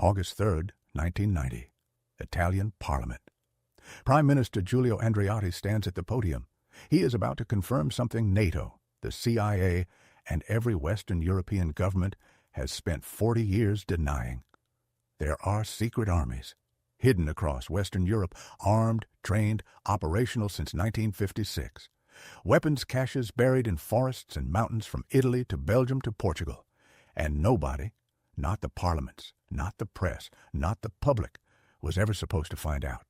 August 3rd, 1990. Italian Parliament. Prime Minister Giulio Andreotti stands at the podium. He is about to confirm something NATO, the CIA, and every Western European government has spent 40 years denying. There are secret armies, hidden across Western Europe, armed, trained, operational since 1956. Weapons caches buried in forests and mountains from Italy to Belgium to Portugal. And nobody, not the parliaments, not the press, not the public, was ever supposed to find out.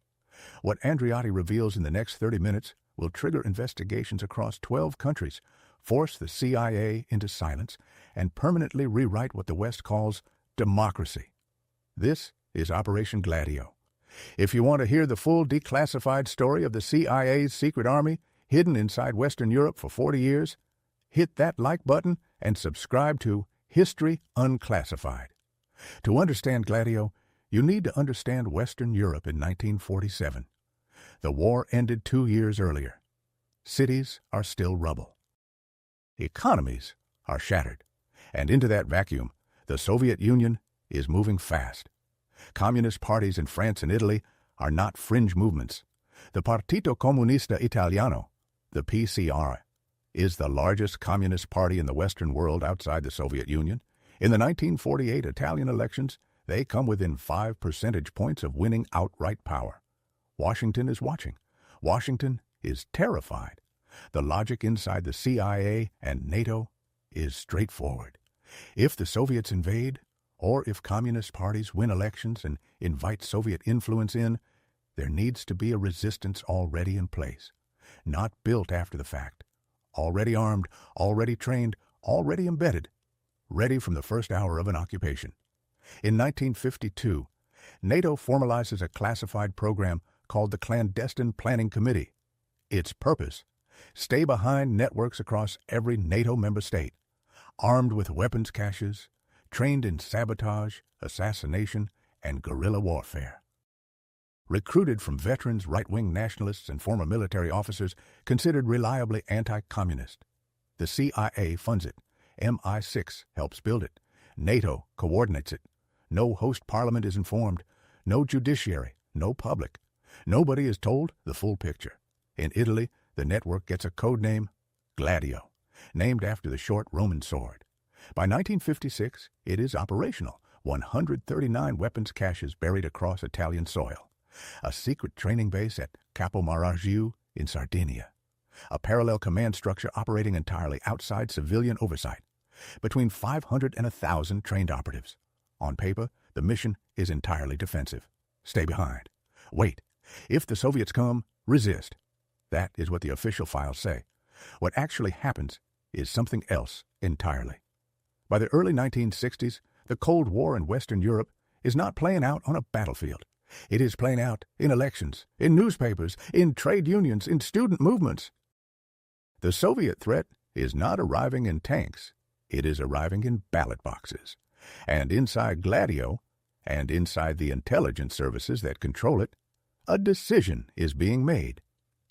What Andreotti reveals in the next 30 minutes will trigger investigations across 12 countries, force the CIA into silence, and permanently rewrite what the West calls democracy. This is Operation Gladio. If you want to hear the full declassified story of the CIA's secret army hidden inside Western Europe for 40 years, hit that like button and subscribe to History Unclassified. To understand Gladio, you need to understand Western Europe in 1947. The war ended 2 years earlier. Cities are still rubble. Economies are shattered. And into that vacuum, the Soviet Union is moving fast. Communist parties in France and Italy are not fringe movements. The Partito Comunista Italiano, the PCR, is the largest communist party in the Western world outside the Soviet Union. In the 1948 Italian elections, they come within 5 percentage points of winning outright power. Washington is watching. Washington is terrified. The logic inside the CIA and NATO is straightforward. If the Soviets invade, or if communist parties win elections and invite Soviet influence in, there needs to be a resistance already in place, not built after the fact. Already armed, already trained, already embedded, ready from the first hour of an occupation. In 1952, NATO formalizes a classified program called the Clandestine Planning Committee. Its purpose: stay behind networks across every NATO member state, armed with weapons caches, trained in sabotage, assassination, and guerrilla warfare. Recruited from veterans, right-wing nationalists, and former military officers considered reliably anti-communist. The CIA funds it. MI6 helps build it. NATO coordinates it. No host parliament is informed. No judiciary. No public. Nobody is told the full picture. In Italy, the network gets a code name, Gladio, named after the short Roman sword. By 1956, it is operational. 139 weapons caches buried across Italian soil. A secret training base at Capo Marargiu in Sardinia. A parallel command structure operating entirely outside civilian oversight. Between 500 and 1,000 trained operatives. On paper, the mission is entirely defensive. Stay behind. Wait. If the Soviets come, resist. That is what the official files say. What actually happens is something else entirely. By the early 1960s, the Cold War in Western Europe is not playing out on a battlefield. It is playing out in elections, in newspapers, in trade unions, in student movements. The Soviet threat is not arriving in tanks. It is arriving in ballot boxes. And inside Gladio, and inside the intelligence services that control it, a decision is being made.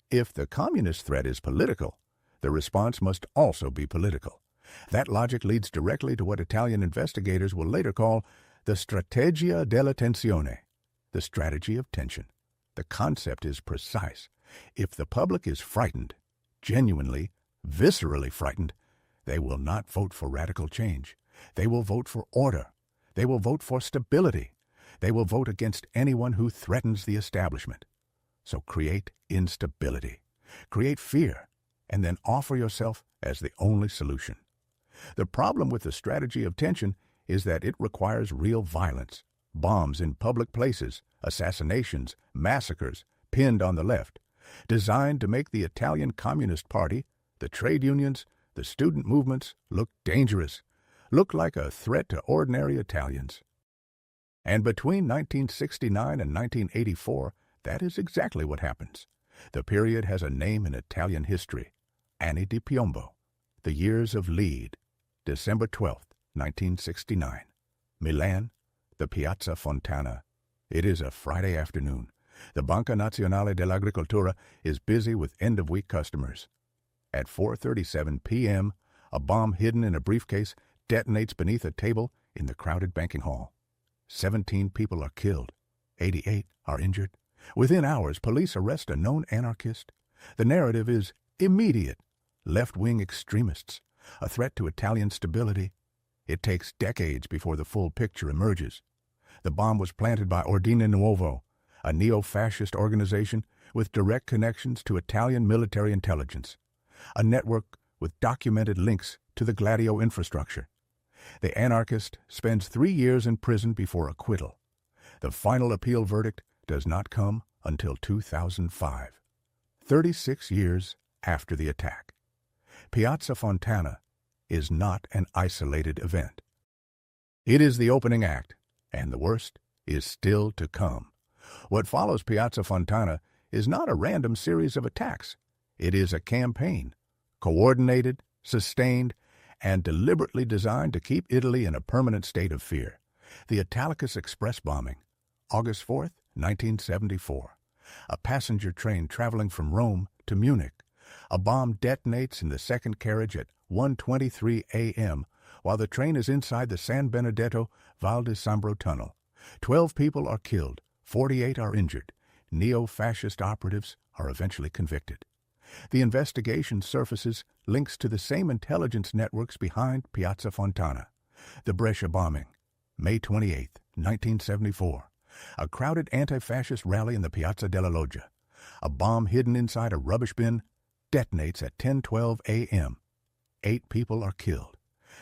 If the communist threat is political, the response must also be political. That logic leads directly to what Italian investigators will later call the strategia della tensione, the strategy of tension. The concept is precise. If the public is frightened, genuinely, viscerally frightened, they will not vote for radical change. They will vote for order. They will vote for stability. They will vote against anyone who threatens the establishment. So create instability. Create fear, and then offer yourself as the only solution. The problem with the strategy of tension is that it requires real violence. Bombs in public places, assassinations, massacres, pinned on the left, designed to make the Italian Communist Party, the trade unions, the student movements look dangerous, look like a threat to ordinary Italians. And between 1969 and 1984, that is exactly what happens. The period has a name in Italian history, Anni di Piombo, the years of lead, December 12th, 1969. Milan, the Piazza Fontana. It is a Friday afternoon. The Banca Nazionale dell'Agricoltura is busy with end-of-week customers. At 4:37 p.m., a bomb hidden in a briefcase detonates beneath a table in the crowded banking hall. 17 people are killed. 88 are injured. Within hours, police arrest a known anarchist. The narrative is immediate. Left-wing extremists, a threat to Italian stability. It takes decades before the full picture emerges. The bomb was planted by Ordine Nuovo, a neo-fascist organization with direct connections to Italian military intelligence, a network with documented links to the Gladio infrastructure. The anarchist spends 3 years in prison before acquittal. The final appeal verdict does not come until 2005, 36 years after the attack. Piazza Fontana is not an isolated event. It is the opening act, and the worst is still to come. What follows Piazza Fontana is not a random series of attacks. It is a campaign, coordinated, sustained, and deliberately designed to keep Italy in a permanent state of fear. The Italicus Express bombing, August 4, 1974. A passenger train traveling from Rome to Munich. A bomb detonates in the second carriage at 1:23 a.m. while the train is inside the San Benedetto Val di Sambro tunnel. 12 people are killed, 48 are injured. Neo-fascist operatives are eventually convicted. The investigation surfaces links to the same intelligence networks behind Piazza Fontana. The Brescia bombing, May 28, 1974. A crowded anti-fascist rally in the Piazza della Loggia. A bomb hidden inside a rubbish bin detonates at 10:12 a.m. 8 people are killed.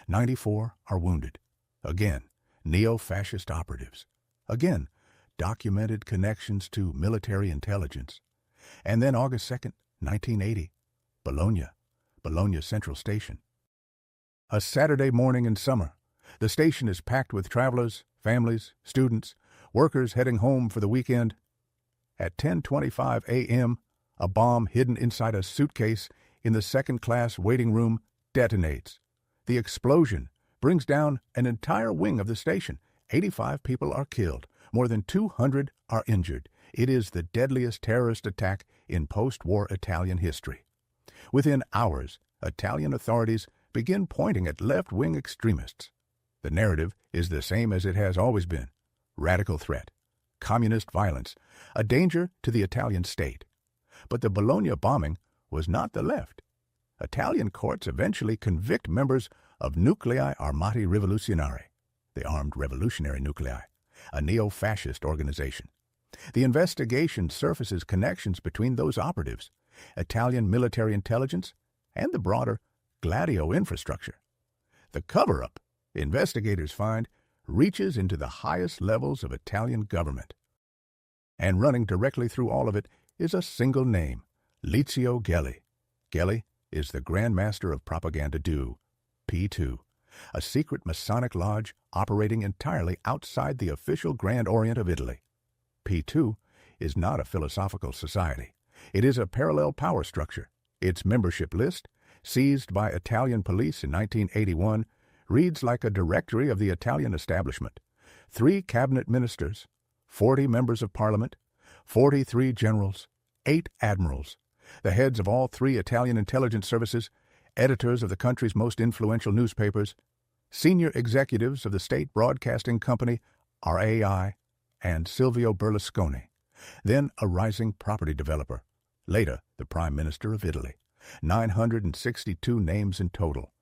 94 are wounded. Again, neo-fascist operatives. Again, documented connections to military intelligence. And then August 2nd, 1980, Bologna Central Station. A Saturday morning in summer. The station is packed with travelers, families, students, workers heading home for the weekend. At 10:25 a.m., a bomb hidden inside a suitcase in the second-class waiting room detonates. The explosion brings down an entire wing of the station. 85 people are killed. More than 200 are injured. It is the deadliest terrorist attack in post-war Italian history. Within hours, Italian authorities begin pointing at left-wing extremists. The narrative is the same as it has always been. Radical threat, communist violence, a danger to the Italian state. But the Bologna bombing was not the left. Italian courts eventually convict members of Nuclei Armati Rivoluzionari, the Armed Revolutionary Nuclei, a neo-fascist organization. The investigation surfaces connections between those operatives, Italian military intelligence, and the broader Gladio infrastructure. The cover-up, investigators find, reaches into the highest levels of Italian government. And running directly through all of it is a single name, Lizio Gelli. Gelli is the Grand Master of Propaganda Due, P2, a secret Masonic lodge operating entirely outside the official Grand Orient of Italy. P2 is not a philosophical society. It is a parallel power structure. Its membership list, seized by Italian police in 1981, reads like a directory of the Italian establishment. 3 cabinet ministers, 40 members of parliament, 43 generals, 8 admirals, the heads of all 3 Italian intelligence services, editors of the country's most influential newspapers, senior executives of the state broadcasting company RAI, and Silvio Berlusconi, then a rising property developer, later the Prime Minister of Italy. 962 names in total.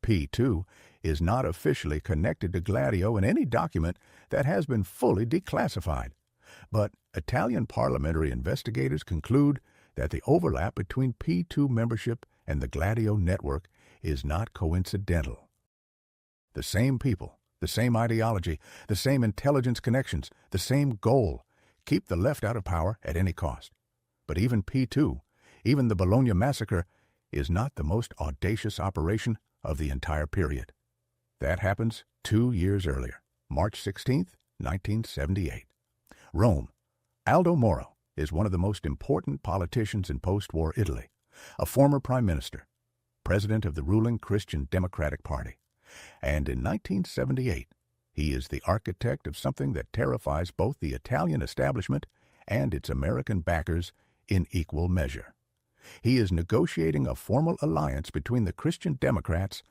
P2 is not officially connected to Gladio in any document that has been fully declassified. But Italian parliamentary investigators conclude that the overlap between P2 membership and the Gladio network is not coincidental. The same people, the same ideology, the same intelligence connections, the same goal, keep the left out of power at any cost. But even P2, even the Bologna massacre, is not the most audacious operation of the entire period. That happens 2 years earlier, March 16, 1978. Rome. Aldo Moro is one of the most important politicians in post-war Italy, a former prime minister, president of the ruling Christian Democratic Party. And in 1978, he is the architect of something that terrifies both the Italian establishment and its American backers in equal measure. He is negotiating a formal alliance between the Christian Democrats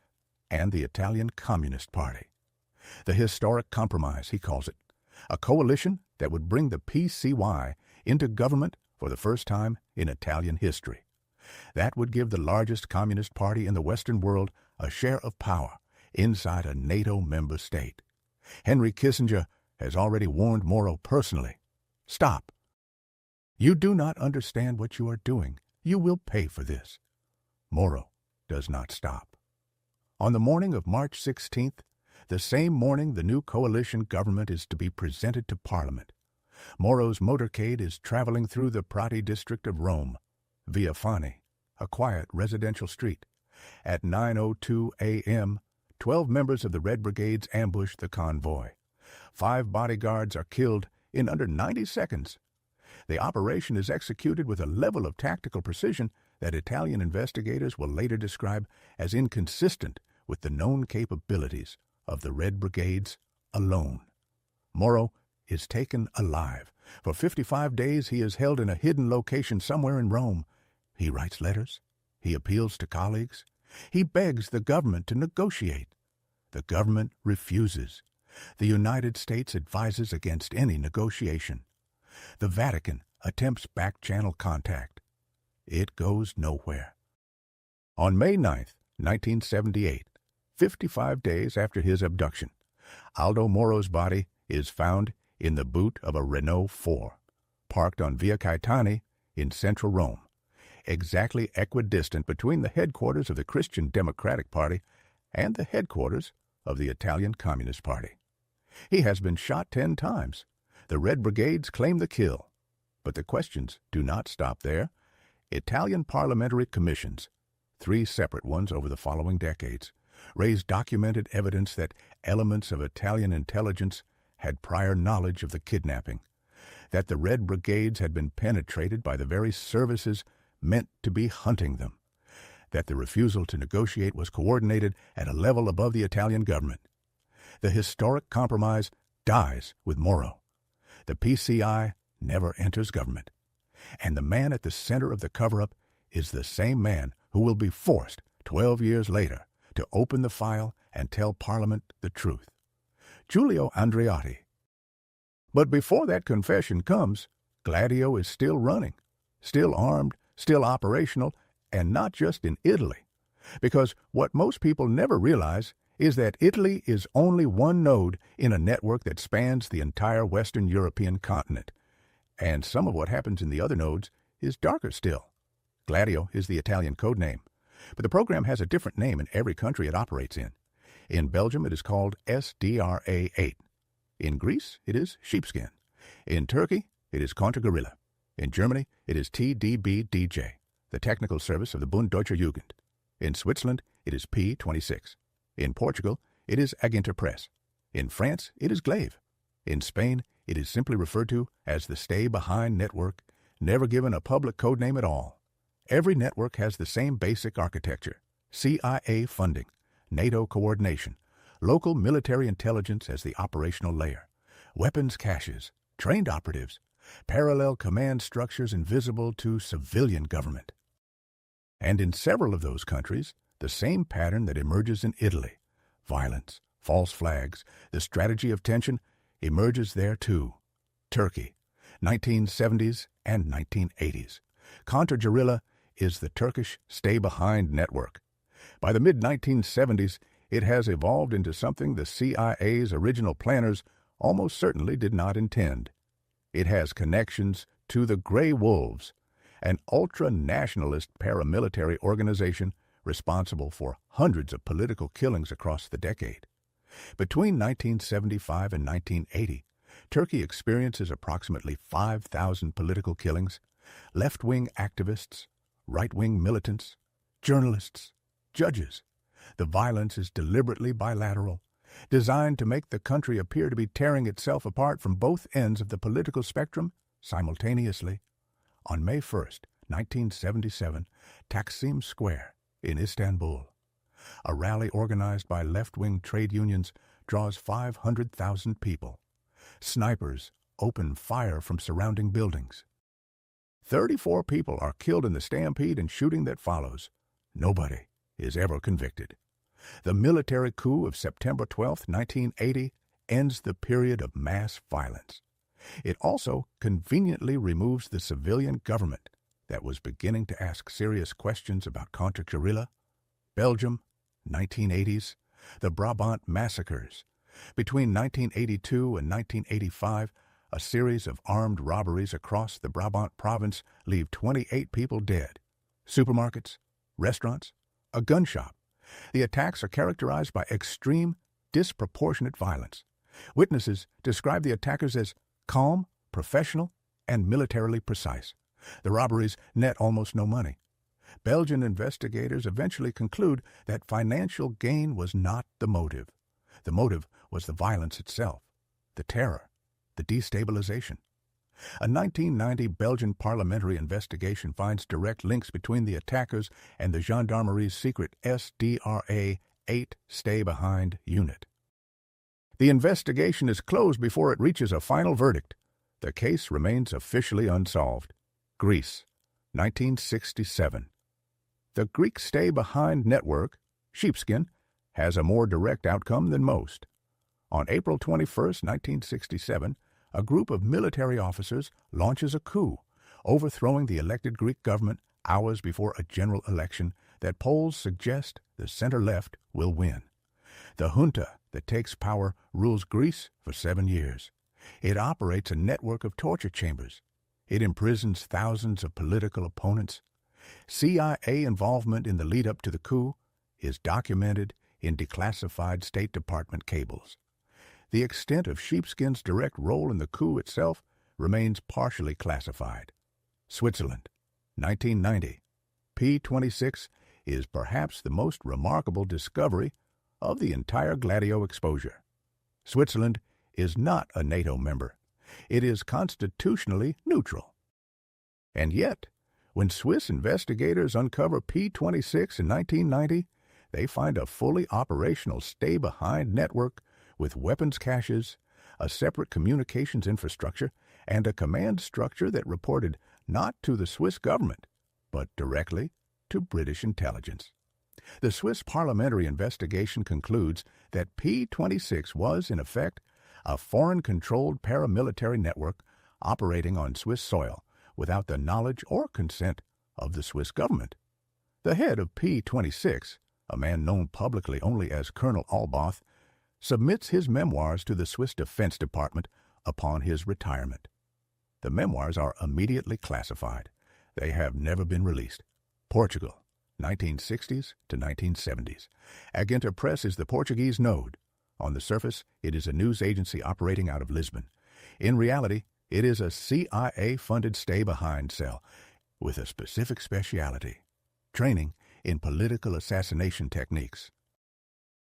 and the Italian Communist Party. The historic compromise, he calls it, a coalition that would bring the PCY into government for the first time in Italian history. That would give the largest communist party in the Western world a share of power inside a NATO member state. Henry Kissinger has already warned Moro personally, "Stop. You do not understand what you are doing. You will pay for this." Moro does not stop. On the morning of March 16th, the same morning the new coalition government is to be presented to Parliament, Moro's motorcade is traveling through the Prati district of Rome, Via Fani, a quiet residential street. At 9:02 a.m., 12 members of the Red Brigades ambush the convoy. 5 bodyguards are killed in under 90 seconds. The operation is executed with a level of tactical precision that Italian investigators will later describe as inconsistent with the known capabilities of the Red Brigades alone. Moro is taken alive. For 55 days he is held in a hidden location somewhere in Rome. He writes letters. He appeals to colleagues. He begs the government to negotiate. The government refuses. The United States advises against any negotiation. The Vatican attempts back-channel contact. It goes nowhere. On May 9th, 1978, 55 days after his abduction, Aldo Moro's body is found in the boot of a Renault 4, parked on Via Caetani in central Rome, exactly equidistant between the headquarters of the Christian Democratic Party and the headquarters of the Italian Communist Party. He has been shot 10 times. The Red Brigades claim the kill. But the questions do not stop there. Italian parliamentary commissions, 3 separate ones over the following decades, raised documented evidence that elements of Italian intelligence had prior knowledge of the kidnapping, that the Red Brigades had been penetrated by the very services meant to be hunting them, that the refusal to negotiate was coordinated at a level above the Italian government. The historic compromise dies with Moro. The PCI never enters government. And the man at the center of the cover-up is the same man who will be forced 12 years later to open the file and tell Parliament the truth. Giulio Andreotti. But before that confession comes, Gladio is still running, still armed, still operational, and not just in Italy. Because what most people never realize is that Italy is only one node in a network that spans the entire Western European continent. And some of what happens in the other nodes is darker still. Gladio is the Italian code name, but the program has a different name in every country it operates in. In Belgium, it is called SDRA-8. In Greece, it is Sheepskin. In Turkey, it is Konterguerilla. In Germany, it is TDB-DJ, the technical service of the Bund Deutscher Jugend. In Switzerland, it is P26. In Portugal, it is Aginterpress. In France, it is Glaive. In Spain, it is simply referred to as the Stay Behind Network, never given a public code name at all. Every network has the same basic architecture: CIA funding, NATO coordination, local military intelligence as the operational layer, weapons caches, trained operatives, parallel command structures invisible to civilian government. And in several of those countries, the same pattern that emerges in Italy, violence, false flags, the strategy of tension, emerges there too. Turkey, 1970s and 1980s. Konterguerilla is the Turkish stay-behind network. By the mid-1970s, it has evolved into something the CIA's original planners almost certainly did not intend. It has connections to the Grey Wolves, an ultra-nationalist paramilitary organization responsible for hundreds of political killings across the decade. Between 1975 and 1980, Turkey experiences approximately 5,000 political killings, left-wing activists, right-wing militants, journalists, judges. The violence is deliberately bilateral, designed to make the country appear to be tearing itself apart from both ends of the political spectrum simultaneously. On May 1st, 1977, Taksim Square in Istanbul, a rally organized by left-wing trade unions draws 500,000 people. Snipers open fire from surrounding buildings. 34 people are killed in the stampede and shooting that follows. Nobody is ever convicted. The military coup of September 12, 1980, ends the period of mass violence. It also conveniently removes the civilian government that was beginning to ask serious questions about contra-guerrilla, Belgium, 1980s, the Brabant massacres. Between 1982 and 1985, a series of armed robberies across the Brabant province leave 28 people dead. Supermarkets, restaurants, a gun shop. The attacks are characterized by extreme, disproportionate violence. Witnesses describe the attackers as calm, professional, and militarily precise. The robberies net almost no money. Belgian investigators eventually conclude that financial gain was not the motive. The motive was the violence itself, the terror, the destabilization. A 1990 Belgian parliamentary investigation finds direct links between the attackers and the gendarmerie's secret SDRA 8 stay-behind unit. The investigation is closed before it reaches a final verdict. The case remains officially unsolved. Greece, 1967. The Greek stay-behind network, Sheepskin, has a more direct outcome than most. On April 21, 1967, a group of military officers launches a coup, overthrowing the elected Greek government hours before a general election that polls suggest the center-left will win. The junta that takes power rules Greece for 7 years. It operates a network of torture chambers. It imprisons thousands of political opponents. CIA involvement in the lead-up to the coup is documented in declassified State Department cables. The extent of Sheepskin's direct role in the coup itself remains partially classified. Switzerland, 1990. P-26 is perhaps the most remarkable discovery of the entire Gladio exposure. Switzerland is not a NATO member. It is constitutionally neutral. And yet, when Swiss investigators uncover P-26 in 1990, they find a fully operational stay-behind network with weapons caches, a separate communications infrastructure, and a command structure that reported not to the Swiss government, but directly to British intelligence. The Swiss parliamentary investigation concludes that P-26 was, in effect, a foreign-controlled paramilitary network operating on Swiss soil without the knowledge or consent of the Swiss government. The head of P-26, a man known publicly only as Colonel Alboth, submits his memoirs to the Swiss Defense Department upon his retirement. The memoirs are immediately classified. They have never been released. Portugal, 1960s to 1970s. Aginter Press is the Portuguese node. On the surface, it is a news agency operating out of Lisbon. In reality, it is a CIA-funded stay-behind cell with a specific specialty: training in political assassination techniques.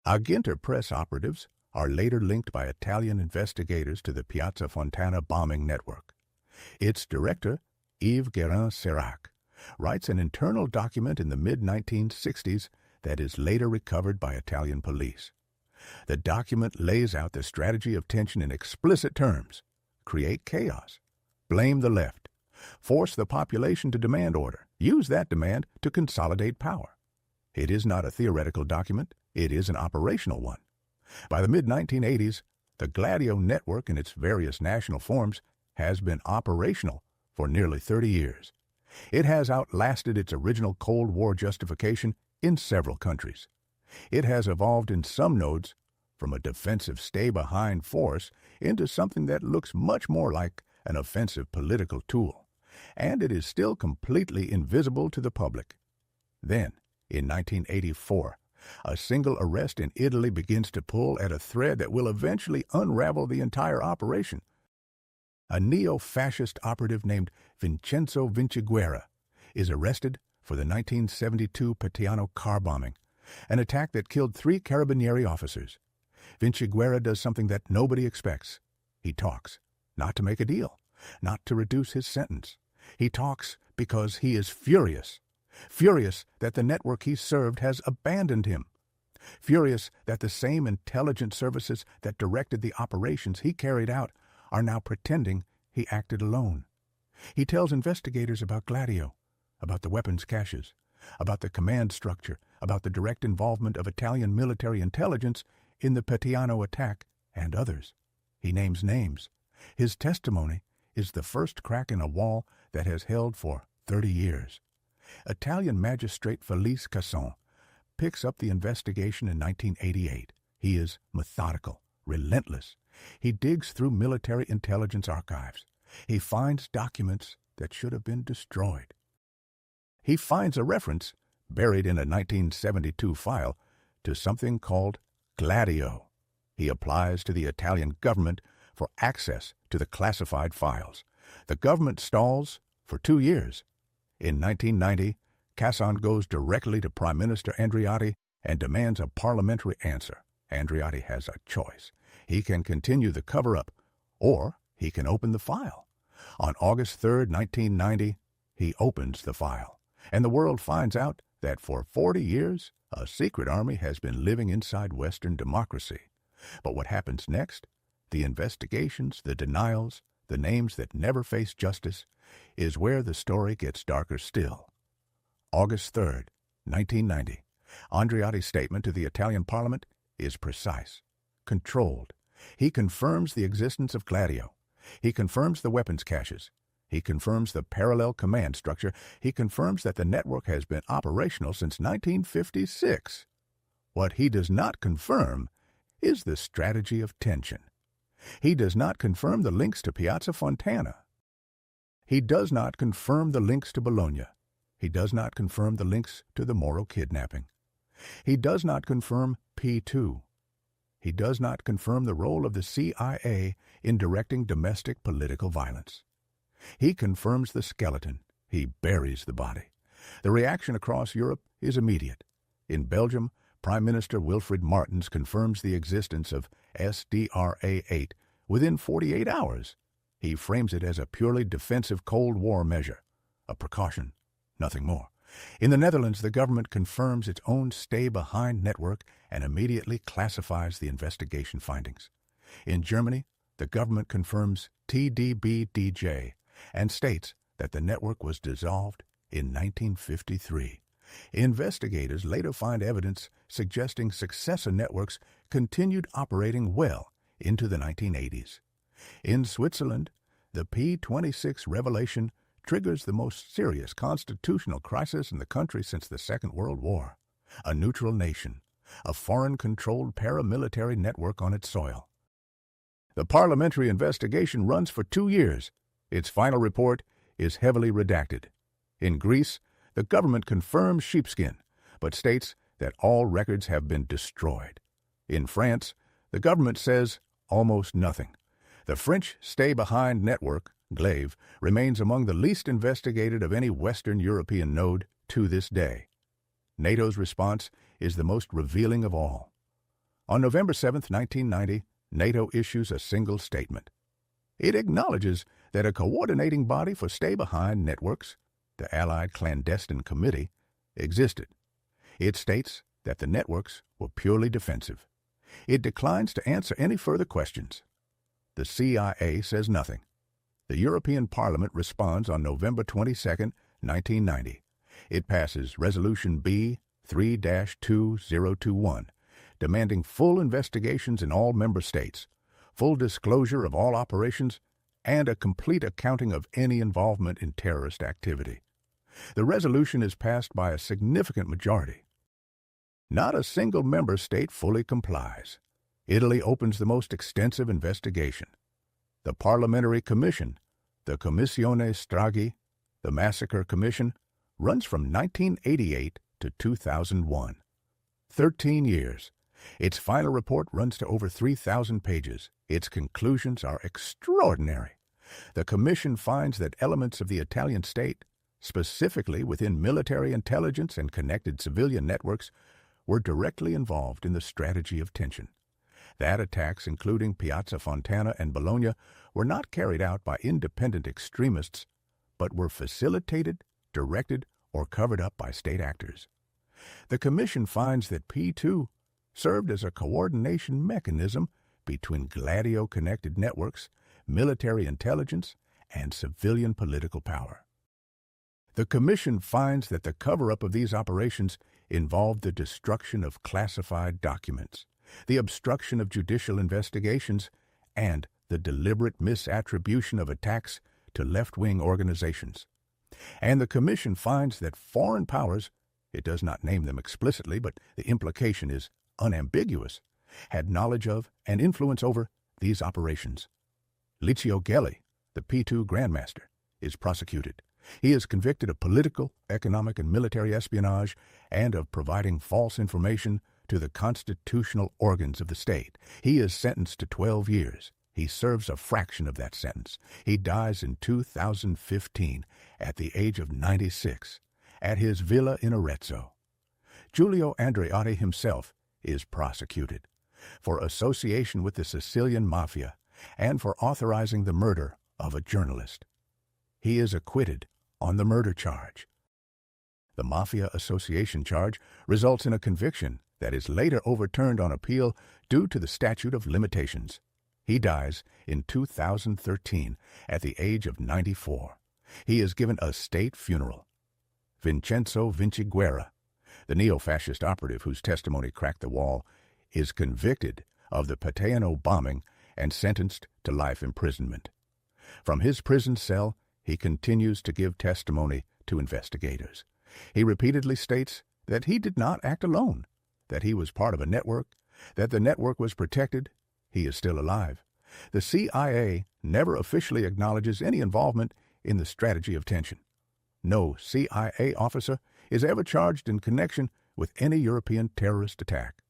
Aginter Press operatives are later linked by Italian investigators to the Piazza Fontana bombing network. Its director, Yves Guérin-Serac, writes an internal document in the mid-1960s that is later recovered by Italian police. The document lays out the strategy of tension in explicit terms: create chaos, blame the left, force the population to demand order, use that demand to consolidate power. It is not a theoretical document, it is an operational one. By the mid-1980s, the Gladio network in its various national forms has been operational for nearly 30 years. It has outlasted its original Cold War justification in several countries. It has evolved in some nodes from a defensive stay-behind force into something that looks much more like an offensive political tool, and it is still completely invisible to the public. Then, in 1984, a single arrest in Italy begins to pull at a thread that will eventually unravel the entire operation. A neo-fascist operative named Vincenzo Vinciguerra is arrested for the 1972 Petiano car bombing, an attack that killed 3 Carabinieri officers. Vinciguerra does something that nobody expects. He talks, not to make a deal, not to reduce his sentence. He talks because he is furious. Furious that the network he served has abandoned him. Furious that the same intelligence services that directed the operations he carried out are now pretending he acted alone. He tells investigators about Gladio, about the weapons caches, about the command structure, about the direct involvement of Italian military intelligence in the Petiano attack and others. He names names. His testimony is the first crack in a wall that has held for 30 years. Italian magistrate Felice Casson picks up the investigation in 1988. He is methodical, relentless. He digs through military intelligence archives. He finds documents that should have been destroyed. He finds a reference, buried in a 1972 file, to something called Gladio. He applies to the Italian government for access to the classified files. The government stalls for 2 years. In 1990, Casson goes directly to Prime Minister Andreotti and demands a parliamentary answer. Andreotti has a choice. He can continue the cover-up, or he can open the file. On August 3, 1990, he opens the file, and the world finds out that for 40 years, a secret army has been living inside Western democracy. But what happens next, the investigations, the denials, the names that never face justice, is where the story gets darker still. August 3, 1990, Andreotti's statement to the Italian parliament is precise, controlled. He confirms the existence of Gladio. He confirms the weapons caches. He confirms the parallel command structure. He confirms that the network has been operational since 1956. What he does not confirm is the strategy of tension. He does not confirm the links to Piazza Fontana. He does not confirm the links to Bologna. He does not confirm the links to the Moro kidnapping. He does not confirm P2. He does not confirm the role of the CIA in directing domestic political violence. He confirms the skeleton. He buries the body. The reaction across Europe is immediate. In Belgium, Prime Minister Wilfried Martens confirms the existence of SDRA-8 within 48 hours. He frames it as a purely defensive Cold War measure, a precaution, nothing more. In the Netherlands, the government confirms its own stay-behind network and immediately classifies the investigation findings. In Germany, the government confirms TDB-DJ and states that the network was dissolved in 1953. Investigators later find evidence suggesting successor networks continued operating well into the 1980s. In Switzerland, the P-26 revelation triggers the most serious constitutional crisis in the country since the Second World War. A neutral nation, a foreign-controlled paramilitary network on its soil. The parliamentary investigation runs for 2 years. Its final report is heavily redacted. In Greece, the government confirms sheepskin, but states that all records have been destroyed. In France, the government says almost nothing. The French stay-behind network, Glaive, remains among the least investigated of any Western European node to this day. NATO's response is the most revealing of all. On November 7, 1990, NATO issues a single statement. It acknowledges that a coordinating body for stay-behind networks, the Allied Clandestine Committee, existed. It states that the networks were purely defensive. It declines to answer any further questions. The CIA says nothing. The European Parliament responds on November 22, 1990. It passes Resolution B 3-2021, demanding full investigations in all member states, full disclosure of all operations, and a complete accounting of any involvement in terrorist activity. The resolution is passed by a significant majority. Not a single member state fully complies. Italy opens the most extensive investigation. The Parliamentary Commission, the Commissione Stragi, the Massacre Commission, runs from 1988 to 2001. 13 years. Its final report runs to over 3,000 pages. Its conclusions are extraordinary. The Commission finds that elements of the Italian state, specifically within military intelligence and connected civilian networks, were directly involved in the strategy of tension. That attacks, including Piazza Fontana and Bologna, were not carried out by independent extremists, but were facilitated, directed, or covered up by state actors. The Commission finds that P2 served as a coordination mechanism between Gladio-connected networks, military intelligence, and civilian political power. The Commission finds that the cover-up of these operations involved the destruction of classified documents, the obstruction of judicial investigations, and the deliberate misattribution of attacks to left-wing organizations. And the Commission finds that foreign powers, it does not name them explicitly, but the implication is unambiguous, had knowledge of and influence over these operations. Licio Gelli, the P2 Grandmaster, is prosecuted. He is convicted of political, economic, and military espionage and of providing false information to the constitutional organs of the state. He is sentenced to 12 years. He serves a fraction of that sentence. He dies in 2015 at the age of 96 at his villa in Arezzo. Giulio Andreotti himself is prosecuted for association with the Sicilian Mafia and for authorizing the murder of a journalist. He is acquitted on the murder charge. The Mafia association charge results in a conviction that is later overturned on appeal due to the statute of limitations. He dies in 2013 at the age of 94. He is given a state funeral. Vincenzo Vinciguerra, the neo-fascist operative whose testimony cracked the wall, is convicted of the Pateano bombing and sentenced to life imprisonment. From his prison cell, he continues to give testimony to investigators. He repeatedly states that he did not act alone, that he was part of a network, that the network was protected. He is still alive. The CIA never officially acknowledges any involvement in the strategy of tension. No CIA officer is ever charged in connection with any European terrorist attack.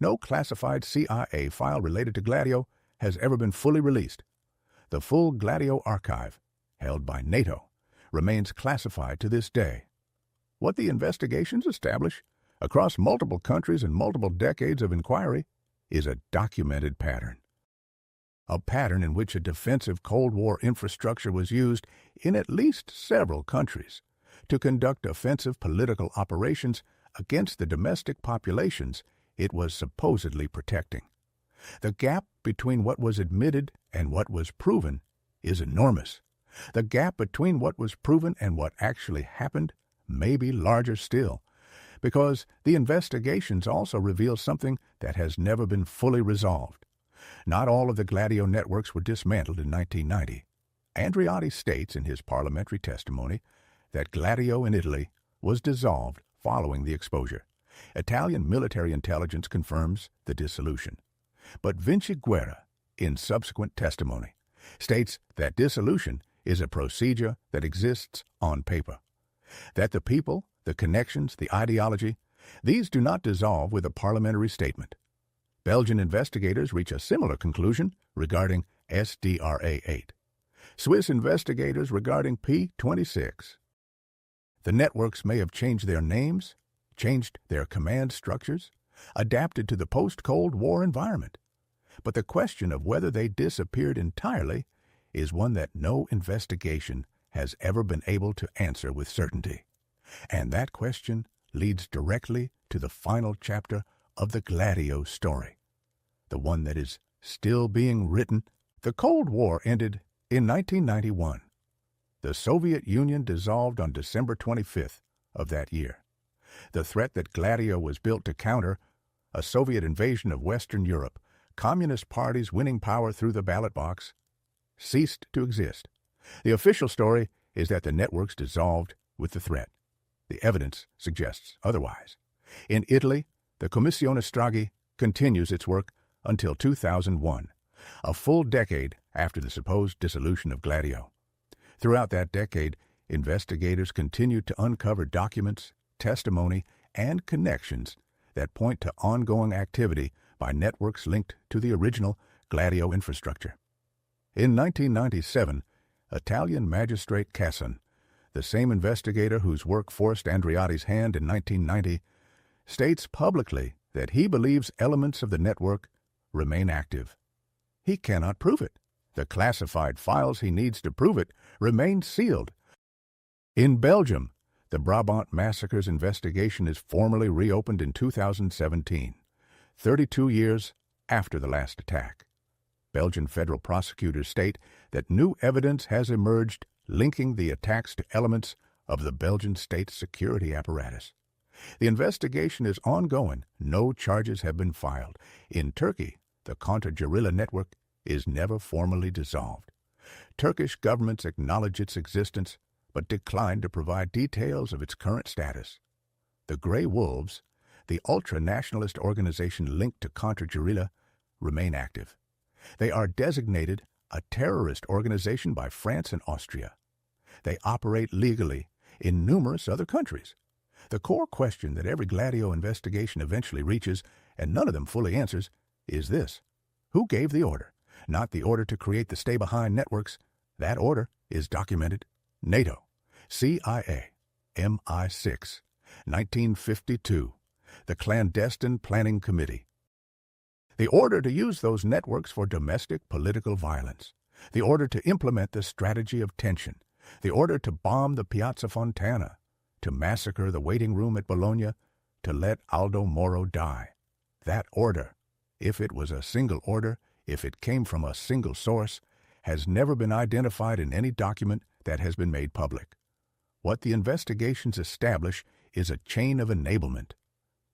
No classified CIA file related to Gladio has ever been fully released. The full Gladio archive, held by NATO, remains classified to this day. What the investigations establish, across multiple countries and multiple decades of inquiry, is a documented pattern. A pattern in which a defensive Cold War infrastructure was used in at least several countries to conduct offensive political operations against the domestic populations it was supposedly protecting. The gap between what was admitted and what was proven is enormous. The gap between what was proven and what actually happened may be larger still, because the investigations also reveal something that has never been fully resolved. Not all of the Gladio networks were dismantled in 1990. Andreotti states in his parliamentary testimony that Gladio in Italy was dissolved following the exposure. Italian military intelligence confirms the dissolution. But Vinciguerra, in subsequent testimony, states that dissolution is a procedure that exists on paper, that the people, the connections, the ideology, these do not dissolve with a parliamentary statement. Belgian investigators reach a similar conclusion regarding SDRA-8. Swiss investigators regarding P-26. The networks may have changed their names, changed their command structures, adapted to the post-Cold War environment. But the question of whether they disappeared entirely is one that no investigation has ever been able to answer with certainty. And that question leads directly to the final chapter of the Gladio story, the one that is still being written. The Cold War ended in 1991. The Soviet Union dissolved on December 25th of that year. The threat that Gladio was built to counter, a Soviet invasion of Western Europe, communist parties winning power through the ballot box, ceased to exist. The official story is that the networks dissolved with the threat. The evidence suggests otherwise. In Italy, the Commissione Stragi continues its work until 2001, a full decade after the supposed dissolution of Gladio. Throughout that decade, investigators continued to uncover documents, testimony, and connections that point to ongoing activity by networks linked to the original Gladio infrastructure. In 1997, Italian magistrate Casson, the same investigator whose work forced Andreotti's hand in 1990, states publicly that he believes elements of the network remain active. He cannot prove it. The classified files he needs to prove it remain sealed. In Belgium, the Brabant massacres investigation is formally reopened in 2017, 32 years after the last attack. Belgian federal prosecutors state that new evidence has emerged linking the attacks to elements of the Belgian state security apparatus. The investigation is ongoing. No charges have been filed. In Turkey, the counter-guerrilla network is never formally dissolved. Turkish governments acknowledge its existence, but decline to provide details of its current status. The Grey Wolves, the ultra-nationalist organization linked to counter-guerrilla, remain active. They are designated a terrorist organization by France and Austria. They operate legally in numerous other countries. The core question that every Gladio investigation eventually reaches, and none of them fully answers, is this: who gave the order? Not the order to create the stay-behind networks. That order is documented. NATO, CIA, MI6, 1952, the Clandestine Planning Committee. The order to use those networks for domestic political violence. The order to implement the strategy of tension. The order to bomb the Piazza Fontana. To massacre the waiting room at Bologna. To let Aldo Moro die. That order, if it was a single order, if it came from a single source, has never been identified in any document that has been made public. What the investigations establish is a chain of enablement.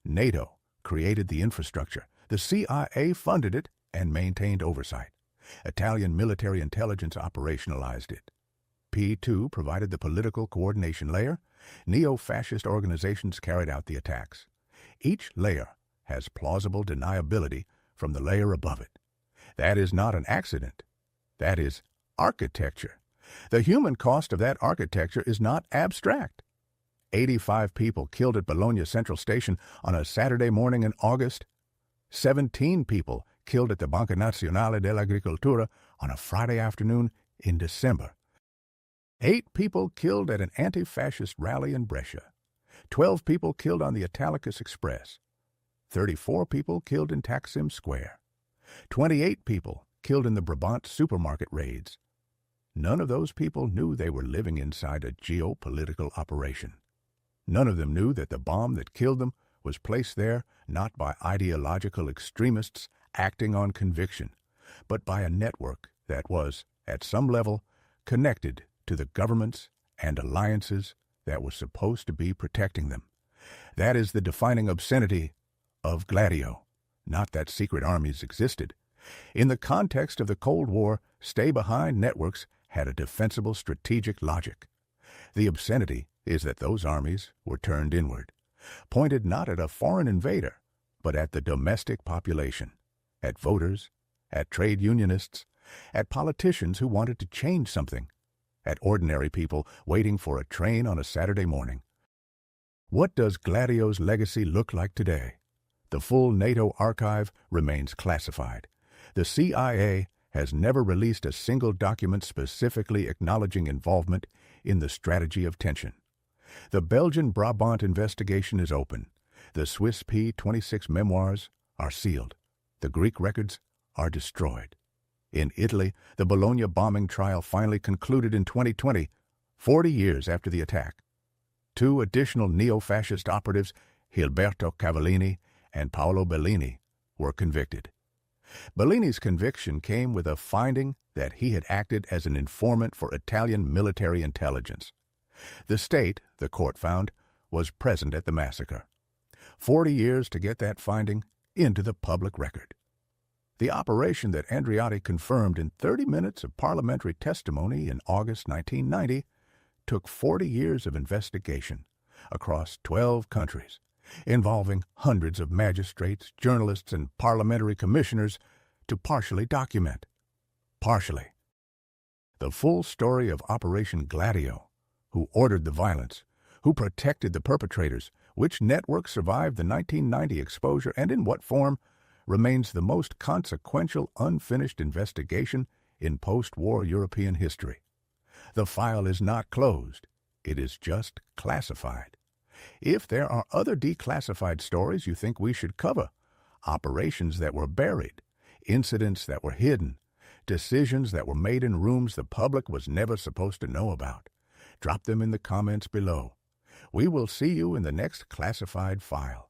NATO created the infrastructure. The CIA funded it and maintained oversight. Italian military intelligence operationalized it. P2 provided the political coordination layer. Neo-fascist organizations carried out the attacks. Each layer has plausible deniability from the layer above it. That is not an accident. That is architecture. The human cost of that architecture is not abstract. 85 people killed at Bologna Central Station on a Saturday morning in August. 17 people killed at the Banca Nazionale dell'Agricoltura on a Friday afternoon in December. 8 people killed at an anti-fascist rally in Brescia. 12 people killed on the Italicus Express. 34 people killed in Taksim Square. 28 people killed in the Brabant supermarket raids. None of those people knew they were living inside a geopolitical operation. None of them knew that the bomb that killed them was placed there not by ideological extremists acting on conviction, but by a network that was, at some level, connected to the governments and alliances that were supposed to be protecting them. That is the defining obscenity of Gladio, not that secret armies existed. In the context of the Cold War, stay-behind networks had a defensible strategic logic. The obscenity is that those armies were turned inward, pointed not at a foreign invader, but at the domestic population, at voters, at trade unionists, at politicians who wanted to change something, at ordinary people waiting for a train on a Saturday morning. What does Gladio's legacy look like today? The full NATO archive remains classified. The CIA has never released a single document specifically acknowledging involvement in the strategy of tension. The Belgian Brabant investigation is open. The Swiss P-26 memoirs are sealed. The Greek records are destroyed. In Italy, the Bologna bombing trial finally concluded in 2020, 40 years after the attack. 2 additional neo-fascist operatives, Gilberto Cavallini and Paolo Bellini, were convicted. Bellini's conviction came with a finding that he had acted as an informant for Italian military intelligence. The state, the court found, was present at the massacre. 40 years to get that finding into the public record. The operation that Andreotti confirmed in 30 minutes of parliamentary testimony in August 1990 took 40 years of investigation across 12 countries, involving hundreds of magistrates, journalists, and parliamentary commissioners to partially document. Partially. The full story of Operation Gladio, who ordered the violence, who protected the perpetrators, which network survived the 1990 exposure, and in what form, remains the most consequential unfinished investigation in post-war European history. The file is not closed. It is just classified. If there are other declassified stories you think we should cover, operations that were buried, incidents that were hidden, decisions that were made in rooms the public was never supposed to know about, drop them in the comments below. We will see you in the next classified file.